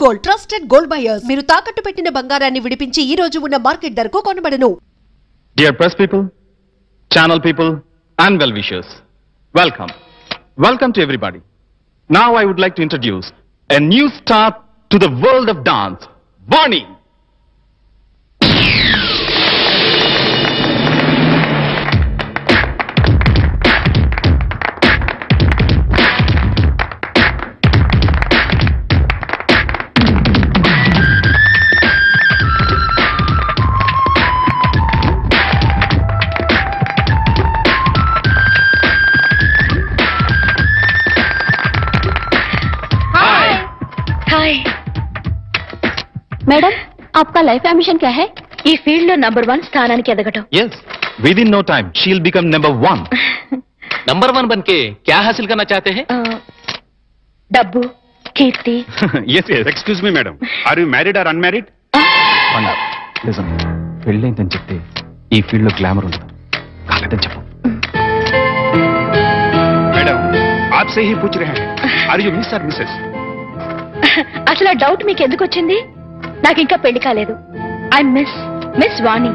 Gold trusted gold buyers మీరు తాకట్టు పెట్టిన బంగారాన్ని విడిపించి ఈ రోజు ఉన్న మార్కెట్ ధరకు కొనబడను. Dear press people, channel people and well wishers, welcome to everybody. Now I would like to introduce a new star to the world of dance, Vani. Madam आपका लाइफ एम्बिशन क्या है? ఈ ఫీల్డ్ లో number 1 స్థానానికి ఎదగటం. Yes, within no time she'll become number 1. Number 1 बनके क्या हासिल करना चाहते हैं? డబ్బు, కీర్తి. Yes. Excuse me, madam. Are you married or unmarried? Listen, పెళ్ళైందని చెప్తే ఈ ఫీల్డ్ లో గ్లామర్ ఉండదు. కాలేదని చెప్పు. మేడం, आपसे ही पूछ रहे हैं. Are you miss or misses? అసలు ఆ డౌట్ మీకు ఎందుకు వచ్చింది? నాకు ఇంకా పెళ్లి కాలేదు. I miss Vani.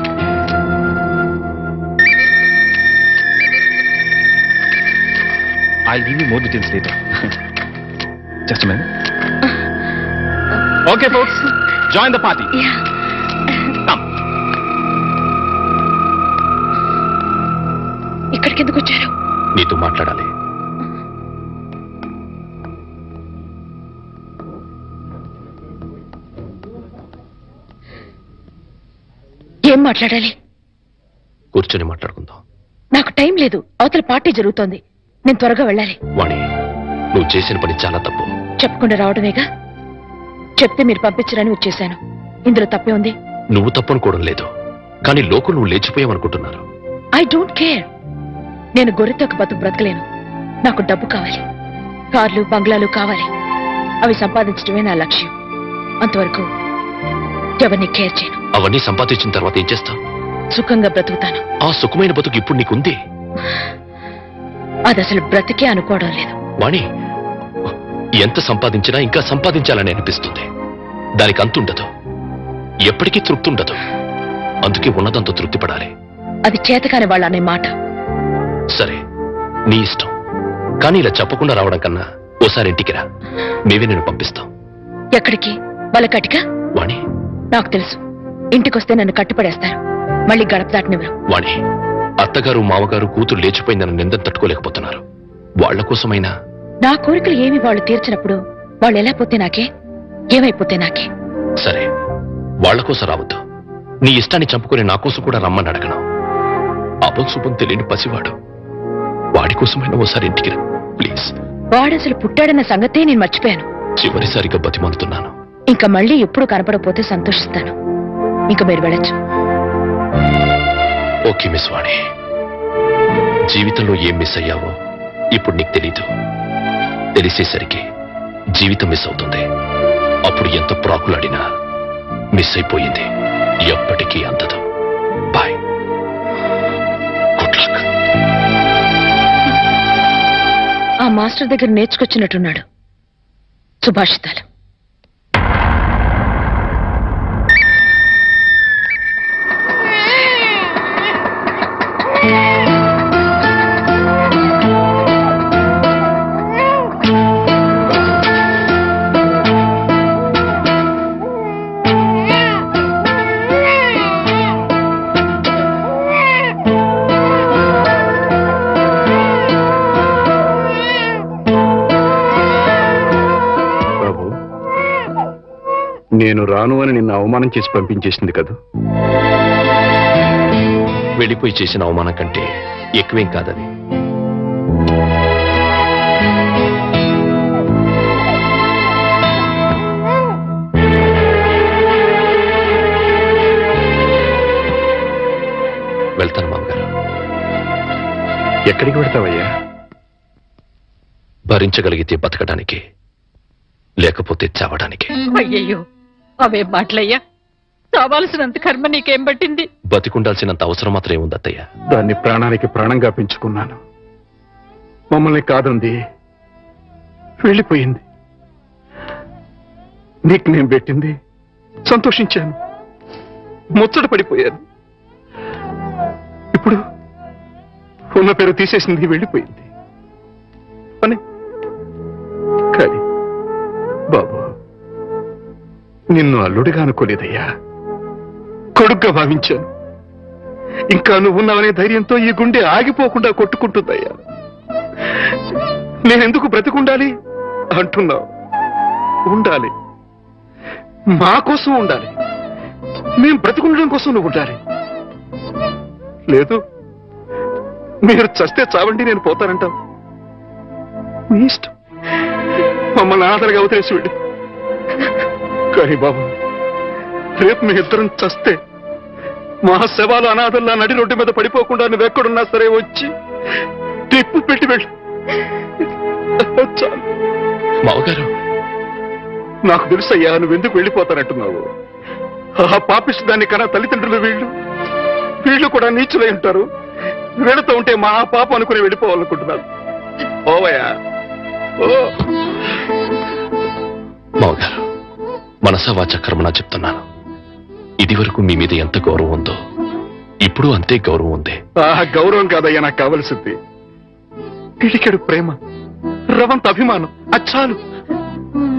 I'll give you more details later. Just a minute. Okay, folks, join the party. Yeah. Come. ఇక్కడికి ఎందుకు వచ్చారు? నీతో మాట్లాడాలి. ఏం మాట్లాడాలి? కూర్చొని మాట్లాడుకుందాం. నాకు టైం లేదు. అవతల పార్టీ జరుగుతోంది. నేను త్వరగా వెళ్ళాలి. వాణి, నువ్వు చేసిన పని చాలా తప్పు. చెప్పకుండా రావడమేగా. చెప్తే మీరు పంపించరని వచ్చేశాను. ఇందులో తప్పే ఉంది. నువ్వు తప్పనుకోవడం లేదు, కానీ లోకం నువ్వు లేచిపోయావనుకుంటున్నారు. I don't care. నేను గొర్రెతో ఒక బతుకు బ్రతకలేను. నాకు డబ్బు కావాలి, కార్లు బంగ్లాలు కావాలి. అవి సంపాదించడమే నా లక్ష్యం. అంతవరకు ఎవరిని కేర్ చేయను. అవన్నీ సంపాదించిన తర్వాత ఏం చేస్తావు? సుఖంగా బ్రతుకుతాను. ఆ సుఖమైన బతుకు ఇప్పుడు నీకుంది. అది అసలు బ్రతికే అనుకోవడం లేదు. వాణి, ఎంత సంపాదించినా ఇంకా సంపాదించాలని అనిపిస్తుంది. దానికి అంతుండదు, ఎప్పటికీ తృప్తి ఉండదు. అందుకే ఉన్నదంతా తృప్తి పడాలి. అది చేతకాని వాళ్ళ అనే మాట. సరే, నీ ఇష్టం. కానీ ఇలా చెప్పకుండా రావడం కన్నా ఓసారి ఇంటికి రా. మేమే నేను పంపిస్తాం. ఎక్కడికి? బలకటిక? వాణి, నాకు తెలుసు. ఇంటికొస్తే నన్ను కట్టుపడేస్తారు. మళ్ళీ గడప దాటనివ్వరు. వాణి, అత్తగారు మామగారు కూతురు లేచిపోయిందని నిందను తట్టుకోలేకపోతున్నారు. వాళ్ల కోసమైనా. నా కోరికలు ఏమి వాళ్ళు తీర్చినప్పుడు వాళ్ళు ఎలా పోతే నాకే, ఏమైపోతే నాకే. సరే, వాళ్ల కోసం రావద్దు. నీ ఇష్టాన్ని చంపుకుని నా కోసం కూడా రమ్మని అడగను. అపం శుభం తెలియని పసివాడు. వాడి కోసమైనా ఓసారి ఇంటికి రా ప్లీజ్. వాడసలు పుట్టాడన్న సంగతే నేను మర్చిపోయాను. చివరిసారిగా బతిమాలుతున్నాను. ఇంకా మళ్ళీ ఎప్పుడు కనపడకపోతే సంతోషిస్తాను. ఇంకా మీరు వెళ్ళచ్చు. ఓకే మిస్ వాణి, జీవితంలో ఏం మిస్ అయ్యావో ఇప్పుడు నీకు తెలీదు. తెలిసేసరికి జీవితం మిస్ అవుతుంది. అప్పుడు ఎంత ప్రాకులాడినా మిస్ అయిపోయింది. ఎప్పటికీ అందదు. Boy, good luck. ఆ మాస్టర్ దగ్గర నేర్చుకొచ్చినట్టున్నాడు సుభాషితాలు. నేను రాను అని నిన్ను అవమానం చేసి పంపించేసింది కదా. వెళ్ళిపోయి చేసిన అవమానం కంటే ఎక్కువేం కాదది. వెళ్తాను మామగారు. ఎక్కడికి వెళ్తావయ్యా? భరించగలిగితే బతకడానికి, లేకపోతే చావడానికి. అయ్యయ్యో, అవే మాటలయ్యా. చావాల్సినంత కర్మ నీకేం పట్టింది? బతికుండాల్సినంత అవసరం మాత్రం ఏముంది అత్తయ్య? దాన్ని ప్రాణానికి ప్రాణంగా పెంచుకున్నాను. మమ్మల్ని కాదంది, వెళ్ళిపోయింది. నీకు నేను పెట్టింది సంతోషించాను, ముచ్చట పడిపోయాను. ఇప్పుడు ఉన్న పేరు తీసేసింది, వెళ్ళిపోయింది అని. కానీ బాబు, నిన్ను అల్లుడిగా అనుకోలేదయ్యా, కొడుగ్గా భావించాను. ఇంకా నువ్వు ఉన్నావనే ధైర్యంతో ఈ గుండె ఆగిపోకుండా కొట్టుకుంటుందయ్యా. నేనెందుకు బ్రతికుండాలి అంటున్నావు? ఉండాలి, మా కోసం ఉండాలి. మేం బ్రతికుండడం కోసం నువ్వు ఉండాలి. లేదు, మీరు చస్తే చావండి, నేను పోతానంటావు. నీ ఇష్టం, మమ్మల్ని అనాథలుగా వదిలేసి వెళ్ళి. కానీ బాబు, రేపు మీ ఇద్దరం చస్తే మా శవాలు అనాథల్లా నడి రోడ్డు మీద పడిపోకుండా నువ్వెక్కడున్నా సరే వచ్చి టిప్పు పెట్టి వెళ్ళి. చాలు. మావగారు, నాకు తెలుసయ్యా నువ్వెందుకు వెళ్ళిపోతానంటున్నావు. ఆ పాపిస్తు దాన్ని కన్నా తల్లిదండ్రులు వీళ్ళు కూడా నీచులై ఉంటారు. వీళ్ళతో ఉంటే మా పాప అనుకుని వెళ్ళిపోవాలనుకుంటున్నారు. ఓవయ్యా, ఓ. మావగారు, మనసా వాచ కర్మనా చెప్తున్నాను. ఇది వరకు మీ మీద ఎంత గౌరవం ఉందో ఇప్పుడు అంతే గౌరవం ఉంది. ఆ గౌరవం కాదయ్యా నాకు కావలసింది, పిడికెడు ప్రేమ, రవంత అభిమానం. అచ్చాలు.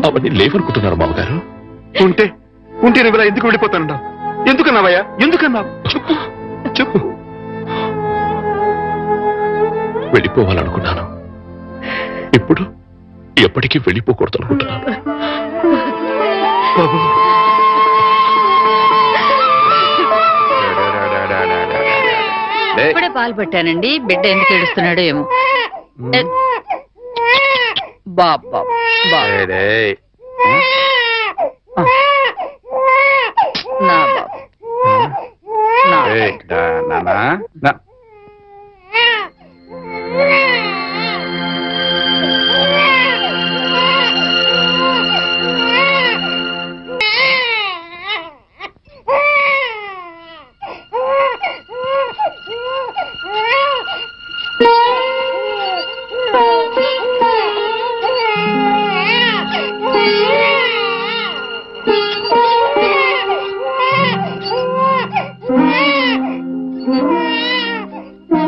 అవన్నీ లేవనుకుంటున్నారు మావగారు. ఉంటే నువ్వు ఇలా ఎందుకు వెళ్ళిపోతానన్నావు? ఎందుకన్నావయ్యా? ఎందుకన్నావు? చెప్పు చెప్పు. వెళ్ళిపోవాలనుకున్నాను, ఇప్పుడు ఎప్పటికీ వెళ్ళిపోకూడదు అనుకుంటున్నాను. బాబు, ఇప్పుడే పాలు పెట్టానండి. బిడ్డ ఎందుకు ఏడుస్తున్నాడో ఏమో. బాబా నా బాబు నా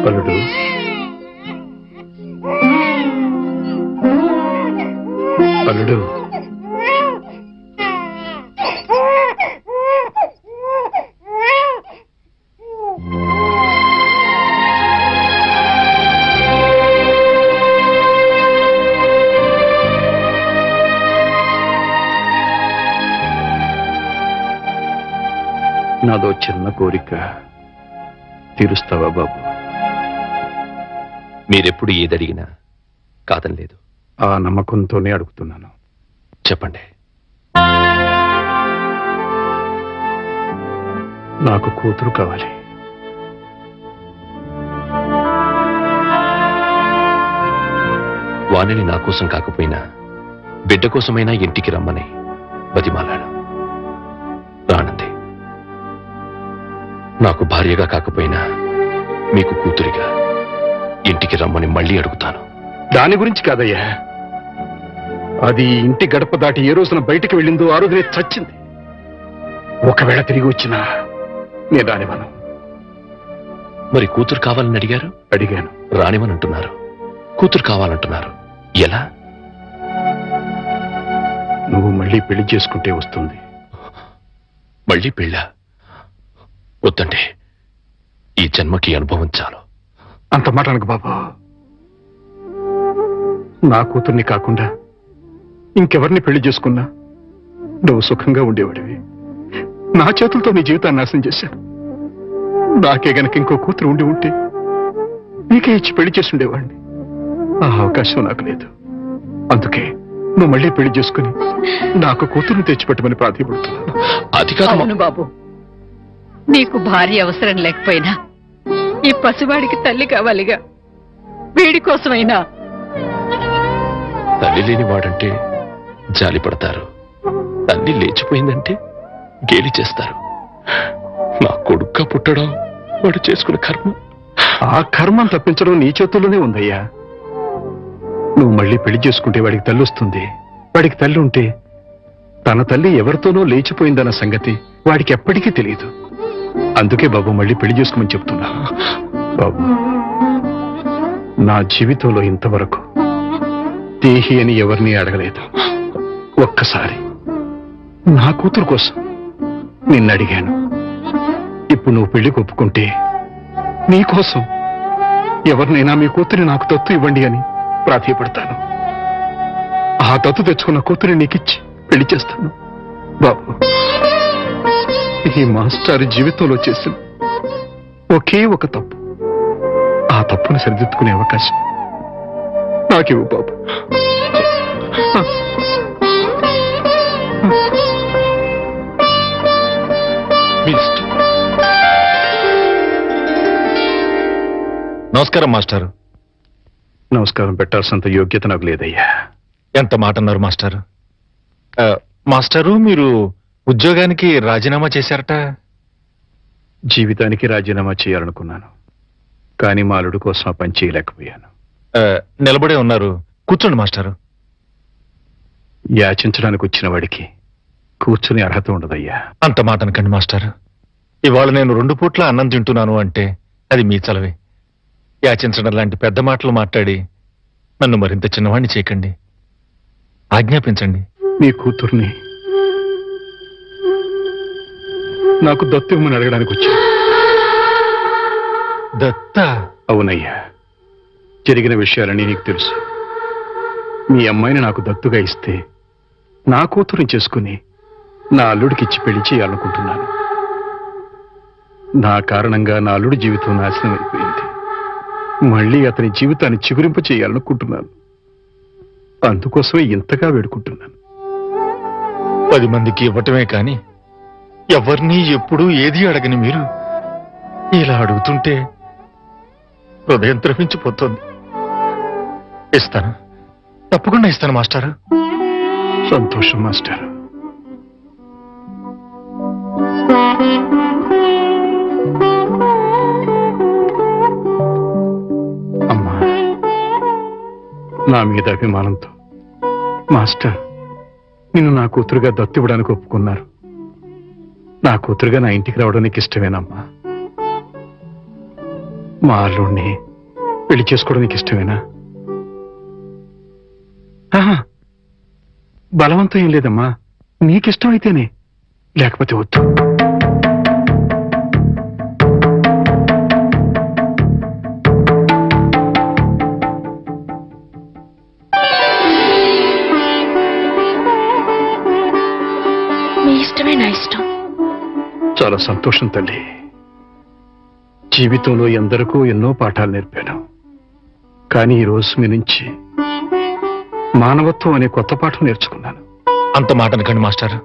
అల్లుడు, అల్లుడు, నాదో చిన్న కోరిక తీరుస్తావా బాబు? మీరెప్పుడు ఏదడిగినా కాదని లేదు. ఆ నమ్మకంతోనే అడుగుతున్నాను. చెప్పండి. నాకు కూతురు కావాలి. వాణిని నా కోసం కాకపోయినా బిడ్డ కోసమైనా ఇంటికి రమ్మని బతిమాలాడు. రానంది. నాకు భార్యగా కాకపోయినా మీకు కూతురిగా ఇంటికి రమ్మని మళ్ళీ అడుగుతాను. దాని గురించి కాదయ్యా, అది ఇంటి గడప దాటి ఏ రోజున బయటికి వెళ్ళిందో ఆ రోజునే చచ్చింది. ఒకవేళ తిరిగి వచ్చినా నేను రానివ్వను. మరి కూతురు కావాలని అడిగారు? అడిగాను. రానివని అంటున్నారు. కూతురు కావాలంటున్నారు. ఎలా? నువ్వు మళ్ళీ పెళ్లి చేసుకుంటే వస్తుంది. మళ్ళీ పెళ్ళా? వద్దండి, ఈ జన్మకి అనుభవం చాలు. అంత మాట అనకు బాబు. నా కూతుర్ని కాకుండా ఇంకెవరిని పెళ్లి చేసుకున్నా నువ్వు సుఖంగా ఉండేవాడివి. నా చేతులతో నీ జీవితాన్ని నాశనం చేశాను. నాకే గనక ఇంకో కూతురు ఉండి ఉంటే నీకే ఇచ్చి పెళ్లి చేసి ఉండేవాడిని. ఆ అవకాశం నాకు లేదు. అందుకే నువ్వు మళ్ళీ పెళ్లి చేసుకుని నాకు కూతురుని తెచ్చిపెట్టమని ప్రాధాన్యపడుతున్నాను. అది కాదు అవును బాబు, నీకు భార్య అవసరం లేకపోయినా ఈ పసివాడికి తల్లి కావాలిగా. వీడి కోసమైనా. తల్లి లేని వాడంటే జాలి పడతారు, తల్లి లేచిపోయిందంటే గేలి చేస్తారు. నా కొడుక్క పుట్టడం వాడు చేసుకున్న కర్మ. ఆ కర్మం తప్పించడం నీ చేతుల్లోనే ఉందయ్యా. నువ్వు మళ్ళీ పెళ్లి చేసుకుంటే వాడికి తల్లి వస్తుంది. వాడికి తల్లి ఉంటే తన తల్లి ఎవరితోనో లేచిపోయిందన్న సంగతి వాడికి ఎప్పటికీ తెలియదు. అందుకే బాబు మళ్ళీ పెళ్లి చేసుకోమని చెప్తున్నా. బాబు, నా జీవితంలో ఇంతవరకు దేహి అని ఎవరిని అడగలేదు. ఒక్కసారి నా కూతురు కోసం నిన్ను అడిగాను. ఇప్పుడు నువ్వు పెళ్లికి ఒప్పుకుంటే నీకోసం ఎవరినైనా మీ కూతురి నాకు దత్తు ఇవ్వండి అని ప్రాధేయపడతాను. ఆ దత్తు తెచ్చుకున్న కూతురి నీకిచ్చి పెళ్లి చేస్తాను. బాబు, ఈ మాస్టర్ జీవితంలో చేసిన ఒకే ఒక తప్పు, ఆ తప్పును సరిదిద్దుకునే అవకాశం నాకివ్వు బాబు. నమస్కారం మాస్టారు. నమస్కారం పెట్టాల్సినంత యోగ్యత నాకు లేదయ్యా. ఎంత మాట అన్నారు మాస్టారు. మాస్టారు, మీరు ఉద్యోగానికి రాజీనామా చేశారట. జీవితానికి రాజీనామా చేయాలనుకున్నాను, కానీ మా అల్లుడు కోసం ఆ పని చేయలేకపోయాను. నిలబడే ఉన్నారు, కూర్చోండి మాస్టారు. యాచించడానికి వచ్చిన వాడికి కూర్చుని అర్హత ఉండదయ్యా. అంత మాట అనకండి మాస్టారు. ఇవాళ నేను 2 పూట్ల అన్నం తింటున్నాను అంటే అది మీ చలవే. యాచించడం లాంటి పెద్ద మాటలు మాట్లాడి నన్ను మరింత చిన్నవాణ్ణి చేయకండి, ఆజ్ఞాపించండి. మీ కూతుర్ని నాకు దత్తు ఇవ్వమని అడగడానికి వచ్చాను. దత్తా? అవునయ్యా, జరిగిన విషయాలని నీకు తెలుసు. మీ అమ్మాయిని నాకు దత్తుగా ఇస్తే నా కూతురుని చేసుకుని నా అల్లుడికి ఇచ్చి పెళ్లి చేయాలనుకుంటున్నాను. నా కారణంగా నా అల్లుడి జీవితం నాశనం అయిపోయింది. మళ్ళీ అతని జీవితాన్ని చిగురింప చేయాలనుకుంటున్నాను. అందుకోసమే ఇంతగా వేడుకుంటున్నాను. 10 మందికి ఇవ్వటమే కాని ఎవరిని ఎప్పుడూ ఏది అడగని మీరు ఇలా అడుగుతుంటే హృదయం ద్రవించిపోతుంది. ఇస్తాను, తప్పకుండా ఇస్తాను మాస్టారు. సంతోషం మాస్టర్. అమ్మా, నా మీద అభిమానంతో మాస్టర్ నిన్ను నా కూతురుగా దత్తు ఇవ్వడానికి ఒప్పుకున్నారు. నా కూతురుగా నా ఇంటికి రావడం నీకు ఇష్టమేనమ్మా? మా అల్లుడిని పెళ్లి చేసుకోవడం నీకు ఇష్టమేనా? బలవంతం ఏం లేదమ్మా, నీకిష్టం అయితేనే, లేకపోతే వద్దు. మీ ఇష్టమే నా ఇష్టం. చాలా సంతోషం తల్లి. జీవితంలో ఎందరికో ఎన్నో పాఠాలు నేర్పాను, కానీ ఈ రోజు మీ నుంచి మానవత్వం అనే కొత్త పాఠం నేర్చుకున్నాను. అంత మాట అనకండి మాస్టారు.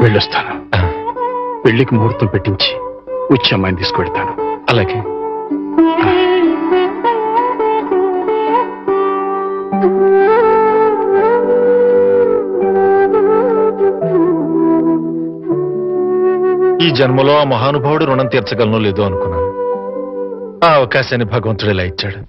వెళ్ళొస్తాను. పెళ్లికి ముహూర్తం పెట్టించి వచ్చి అమ్మాయిని తీసుకువెళ్తాను. అలాగే. ఈ జన్మలో ఆ మహానుభావుడు రుణం తీర్చగలనో లేదో అనుకున్నాను. ఆ అవకాశాన్ని భగవంతుడు ఇలా ఇచ్చాడు.